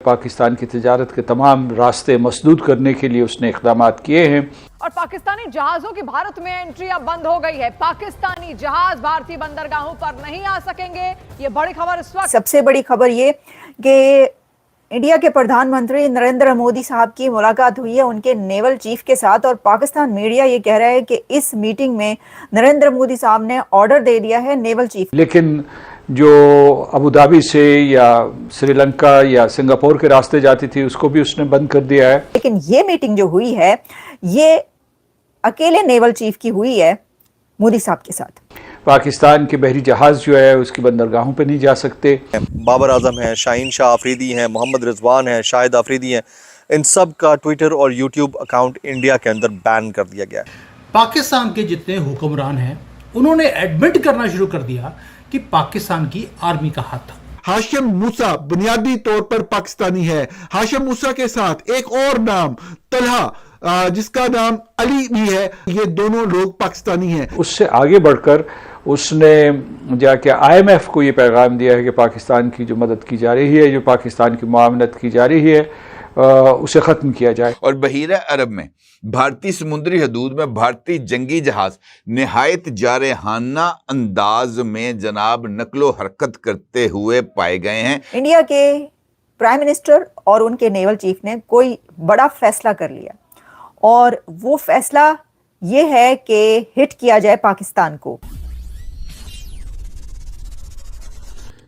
पाकिस्तान की तजारत के तमाम रास्ते मसदूद करने के लिए उसने इक़दामात किए हैं। और पाकिस्तानी जहाज़ों की भारत में एंट्री अब बंद हो गई है। पाकिस्तानी जहाज भारतीय बंदरगाहों पर नहीं आ सकेंगे। ये बड़ी खबर इस वक्त। सबसे बड़ी खबर ये कि इंडिया के प्रधानमंत्री नरेंद्र मोदी साहब की मुलाकात हुई है उनके नेवल चीफ के साथ, और पाकिस्तान मीडिया ये कह रहा है कि इस मीटिंग में नरेंद्र मोदी साहब ने ऑर्डर दे दिया है नेवल चीफ। लेकिन जो अबू धाबी से या श्रीलंका या सिंगापुर के रास्ते जाती थी उसको भी उसने बंद कर दिया है। लेकिन ये मीटिंग जो हुई है ये अकेले नेवल चीफ की हुई है मोदी साहब के साथ। पाकिस्तान के बहरी जहाज जो है उसकी बंदरगाहों पे नहीं जा सकते। बाबर आजम है, शाहीन शाह आफरीदी हैं, मोहम्मद रिजवान है, शाहिद आफरीदी हैं, इन सब का ट्विटर और यूट्यूब अकाउंट इंडिया के अंदर बैन कर दिया गया है। पाकिस्तान के जितने हुक्मरान हैं उन्होंने एडमिट करना शुरू कर दिया कि पाकिस्तान की आर्मी का हाथ था। हाशिम मूसा बुनियादी तौर पर पाकिस्तानी है। हाशिम मूसा के साथ एक और नाम तलहा जिसका नाम अली भी है, ये दोनों लोग पाकिस्तानी हैं। उससे आगे बढ़कर उसने जाके IMF को ये पैगाम दिया है कि पाकिस्तान की जो मदद की जा रही है, जो पाकिस्तान की मुआवनत की जा रही है, उसे ख़त्म किया जाए। और बहीरा अरब में भारतीय समुद्री हदूद में भारतीय जंगी जहाज निहायत जारहाना अंदाज में जनाब नकलो हरकत करते हुए पाए गए हैं। इंडिया के प्राइम मिनिस्टर और उनके नेवल चीफ ने कोई बड़ा फैसला कर लिया, और वो फैसला ये है कि हिट किया जाए पाकिस्तान को।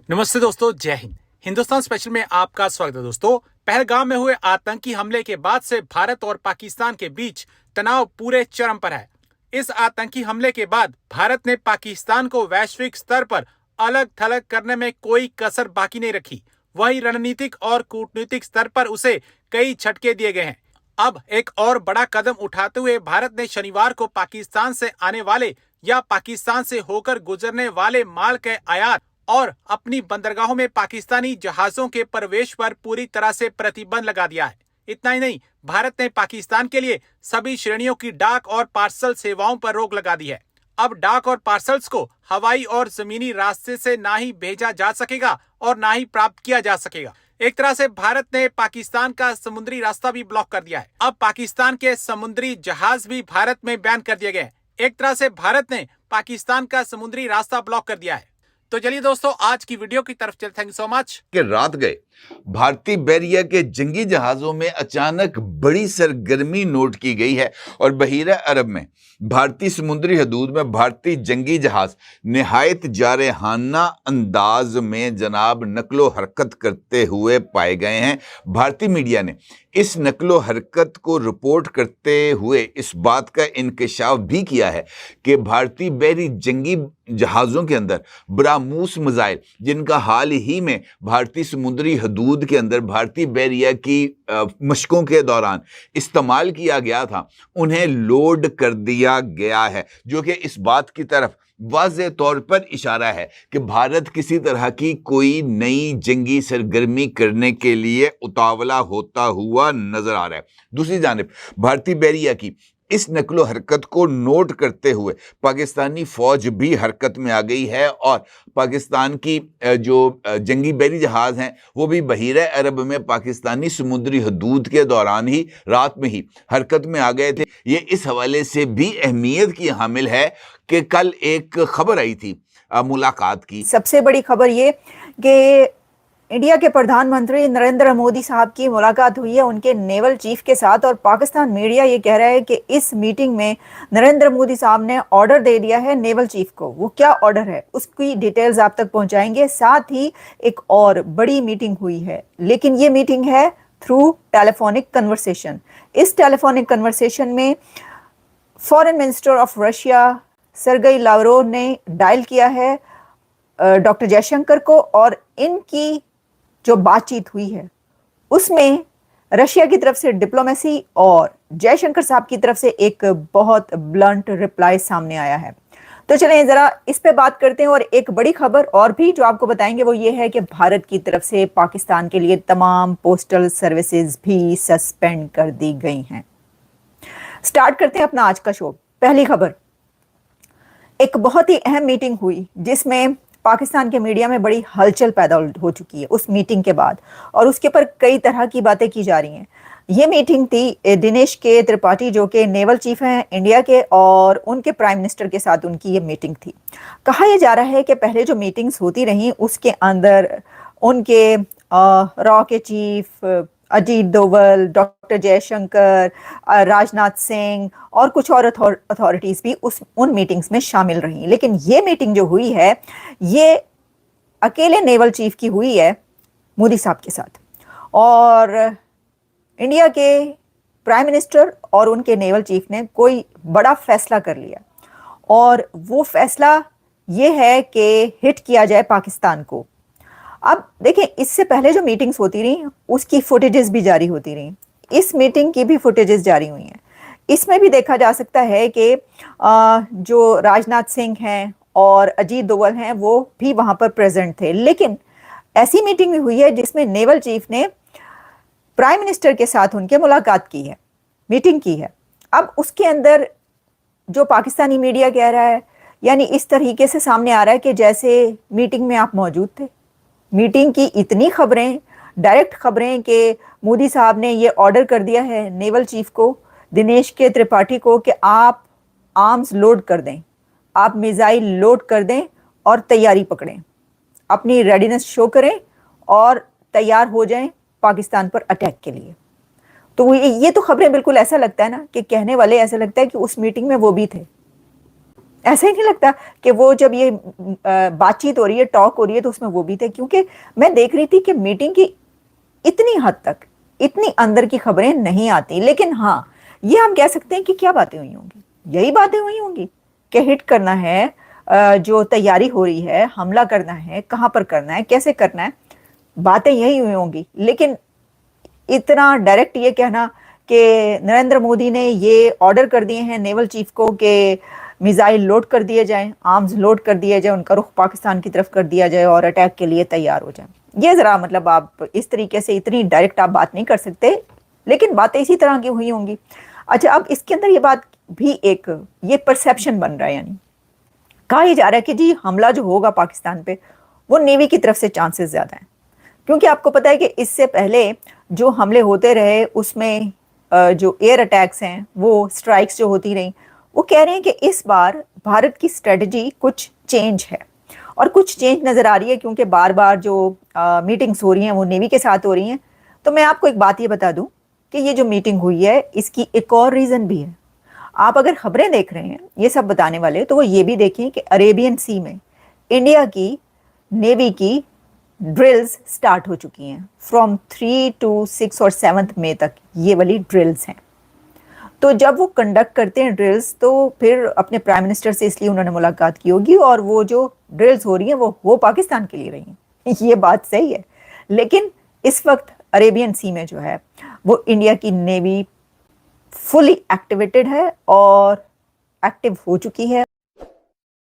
नमस्ते दोस्तों, जय हिंद। हिंदुस्तान स्पेशल में आपका स्वागत है। दोस्तों, पहलगाम में हुए आतंकी हमले के बाद से भारत और पाकिस्तान के बीच तनाव पूरे चरम पर है। इस आतंकी हमले के बाद भारत ने पाकिस्तान को वैश्विक स्तर पर अलग थलग करने में कोई कसर बाकी नहीं रखी। वही रणनीतिक और कूटनीतिक स्तर पर उसे कई झटके दिए गए हैं। अब एक और बड़ा कदम उठाते हुए भारत ने शनिवार को पाकिस्तान से आने वाले या पाकिस्तान से होकर गुजरने वाले माल के आयात और अपनी बंदरगाहों में पाकिस्तानी जहाजों के प्रवेश पर पूरी तरह से प्रतिबंध लगा दिया है। इतना ही नहीं, भारत ने पाकिस्तान के लिए सभी श्रेणियों की डाक और पार्सल सेवाओं पर रोक लगा दी है। अब डाक और पार्सल्स को हवाई और जमीनी रास्ते से ना ही भेजा जा सकेगा और ना ही प्राप्त किया जा सकेगा। एक तरह से भारत ने पाकिस्तान का समुद्री रास्ता भी ब्लॉक कर दिया है। अब पाकिस्तान के समुद्री जहाज भी भारत में बैन कर दिए गए। एक तरह से भारत ने पाकिस्तान का समुद्री रास्ता ब्लॉक कर दिया है। तो चलिए दोस्तों, आज की वीडियो की तरफ चलते। Thank you so much. कि रात गए भारतीय बहरिया के जंगी जहाजों में अचानक बड़ी सरगर्मी नोट की गई है और बहीरा अरब में भारतीय समुद्री हदूद में भारतीय जंगी जहाज निहायत जारहाना अंदाज में जनाब नकलो हरकत करते हुए पाए गए हैं। भारतीय मीडिया ने इस नकलो हरकत को रिपोर्ट करते हुए इस बात का इंकशाफ भी किया है कि भारतीय बहरी जंगी जहाज़ों के अंदर ब्राह्मोस मिसाइल, जिनका हाल ही में भारतीय समुद्री हदूद के अंदर भारतीय बहरिया की मशकों के दौरान इस्तेमाल किया गया था, उन्हें लोड कर दिया गया है, जो कि इस बात की तरफ वाज़ेह तौर पर इशारा है कि भारत किसी तरह की कोई नई जंगी सरगर्मी करने के लिए उतावला होता हुआ नजर आ रहा है। दूसरी जानिब भारतीय बहरिया की इस नकलो हरकत को नोट करते हुए पाकिस्तानी फौज भी हरकत में आ गई है और पाकिस्तान की जो जंगी बहरी जहाज़ हैं वो भी बहीरा अरब में पाकिस्तानी समुद्री हदूद के दौरान ही रात में ही हरकत में आ गए थे। ये इस हवाले से भी अहमियत की हामिल है कि कल एक खबर आई थी मुलाकात की। सबसे बड़ी खबर ये कि इंडिया के प्रधानमंत्री नरेंद्र मोदी साहब की मुलाकात हुई है उनके नेवल चीफ के साथ, और पाकिस्तान मीडिया ये कह रहा है कि इस मीटिंग में नरेंद्र मोदी साहब ने ऑर्डर दे दिया है नेवल चीफ को। वो क्या ऑर्डर है उसकी डिटेल्स आप तक पहुंचाएंगे। साथ ही एक और बड़ी मीटिंग हुई है, लेकिन ये मीटिंग है थ्रू टेलीफोनिक कन्वर्सेशन। इस टेलीफोनिक कन्वर्सेशन में foreign minister of Russia Sergei Lavrov ने डायल किया है डॉक्टर जयशंकर को, और इनकी जो बातचीत हुई है उसमें रशिया की तरफ से डिप्लोमेसी और जयशंकर साहब की तरफ से एक बहुत ब्लंट रिप्लाई सामने आया है। तो चलें जरा इस पे बात करते हैं। और एक बड़ी खबर और भी जो आपको बताएंगे वो ये है कि भारत की तरफ से पाकिस्तान के लिए तमाम पोस्टल सर्विसेज भी सस्पेंड कर दी गई हैं। स्टार्ट करते हैं अपना आज का शो। पहली खबर, एक बहुत ही अहम मीटिंग हुई जिसमें पाकिस्तान के मीडिया में बड़ी हलचल पैदा हो चुकी है उस मीटिंग के बाद, और उसके ऊपर कई तरह की बातें की जा रही हैं। ये मीटिंग थी दिनेश के त्रिपाठी जो कि नेवल चीफ हैं इंडिया के, और उनके प्राइम मिनिस्टर के साथ उनकी ये मीटिंग थी। कहा यह जा रहा है कि पहले जो मीटिंग्स होती रहीं उसके अंदर उनके रॉ के चीफ अजीत डोवल, डॉक्टर जयशंकर, राजनाथ सिंह और कुछ और अथॉरिटीज़ भी उन मीटिंग्स में शामिल रहीं। लेकिन ये मीटिंग जो हुई है ये अकेले नेवल चीफ की हुई है मोदी साहब के साथ, और इंडिया के प्राइम मिनिस्टर और उनके नेवल चीफ ने कोई बड़ा फैसला कर लिया, और वो फैसला ये है कि हिट किया जाए पाकिस्तान को। अब देखें, इससे पहले जो मीटिंग्स होती रही उसकी फुटेजेस भी जारी होती रही, इस मीटिंग की भी फुटेजेस जारी हुई हैं। इसमें भी देखा जा सकता है कि जो राजनाथ सिंह हैं और अजीत डोवल हैं वो भी वहाँ पर प्रेजेंट थे। लेकिन ऐसी मीटिंग भी हुई है जिसमें नेवल चीफ ने प्राइम मिनिस्टर के साथ उनके मुलाकात की है, मीटिंग की है। अब उसके अंदर जो पाकिस्तानी मीडिया कह रहा है, यानी इस तरीके से सामने आ रहा है कि जैसे मीटिंग में आप मौजूद थे। मीटिंग की इतनी खबरें, डायरेक्ट खबरें कि मोदी साहब ने ये ऑर्डर कर दिया है नेवल चीफ को, दिनेश के त्रिपाठी को, कि आप आर्म्स लोड कर दें, आप मिसाइल लोड कर दें और तैयारी पकड़ें, अपनी रेडीनेस शो करें और तैयार हो जाएं पाकिस्तान पर अटैक के लिए। तो ये तो खबरें बिल्कुल ऐसा लगता है ना कि कहने वाले ऐसा लगता है कि उस मीटिंग में वो भी थे। ऐसा ही नहीं लगता कि वो जब ये बातचीत हो रही है, टॉक हो रही है, तो उसमें वो भी थे। क्योंकि मैं देख रही थी कि मीटिंग की इतनी हद तक, इतनी अंदर की खबरें नहीं आती। लेकिन हाँ, ये हम कह सकते हैं कि क्या बातें हुई होंगी, यही बातें हुई होंगी कि हिट करना है, जो तैयारी हो रही है, हमला करना है, कहाँ पर करना है, कैसे करना है, बातें यही हुई होंगी। लेकिन इतना डायरेक्ट ये कहना कि नरेंद्र मोदी ने ये ऑर्डर कर दिए हैं नेवल चीफ को कि मिसाइल लोड कर दिए जाएं, आर्म्स लोड कर दिए जाए, उनका रुख पाकिस्तान की तरफ कर दिया जाए और अटैक के लिए तैयार हो जाए, ये ज़रा मतलब आप इस तरीके से इतनी डायरेक्ट आप बात नहीं कर सकते। लेकिन बातें इसी तरह की हुई होंगी। अच्छा, अब इसके अंदर ये बात भी एक ये परसेप्शन बन रहा है, यानी कहा ही जा रहा है कि जी हमला जो होगा पाकिस्तान पे वो नेवी की तरफ से चांसेस ज़्यादा हैं। क्योंकि आपको पता है कि इससे पहले जो हमले होते रहे उसमें जो एयर अटैक्स हैं, वो स्ट्राइक्स जो होती रहीं, वो कह रहे हैं कि इस बार भारत की स्ट्रेटजी कुछ चेंज है, और कुछ चेंज नज़र आ रही है क्योंकि बार बार जो मीटिंग्स हो रही हैं वो नेवी के साथ हो रही हैं। तो मैं आपको एक बात ये बता दूं कि ये जो मीटिंग हुई है इसकी एक और रीज़न भी है। आप अगर खबरें देख रहे हैं ये सब बताने वाले, तो वो ये भी देखें कि अरेबियन सी में इंडिया की नेवी की ड्रिल्स स्टार्ट हो चुकी हैं। फ्रॉम 3 to 6 और 7 मई तक ये वाली ड्रिल्स हैं। तो जब वो कंडक्ट करते हैं ड्रिल्स, तो फिर अपने प्राइम मिनिस्टर से इसलिए उन्होंने मुलाकात की होगी, और वो जो ड्रिल्स हो रही हैं वो पाकिस्तान के लिए रही हैं, ये बात सही है। लेकिन इस वक्त अरेबियन सी में जो है वो इंडिया की नेवी फुली एक्टिवेटेड है और एक्टिव हो चुकी है।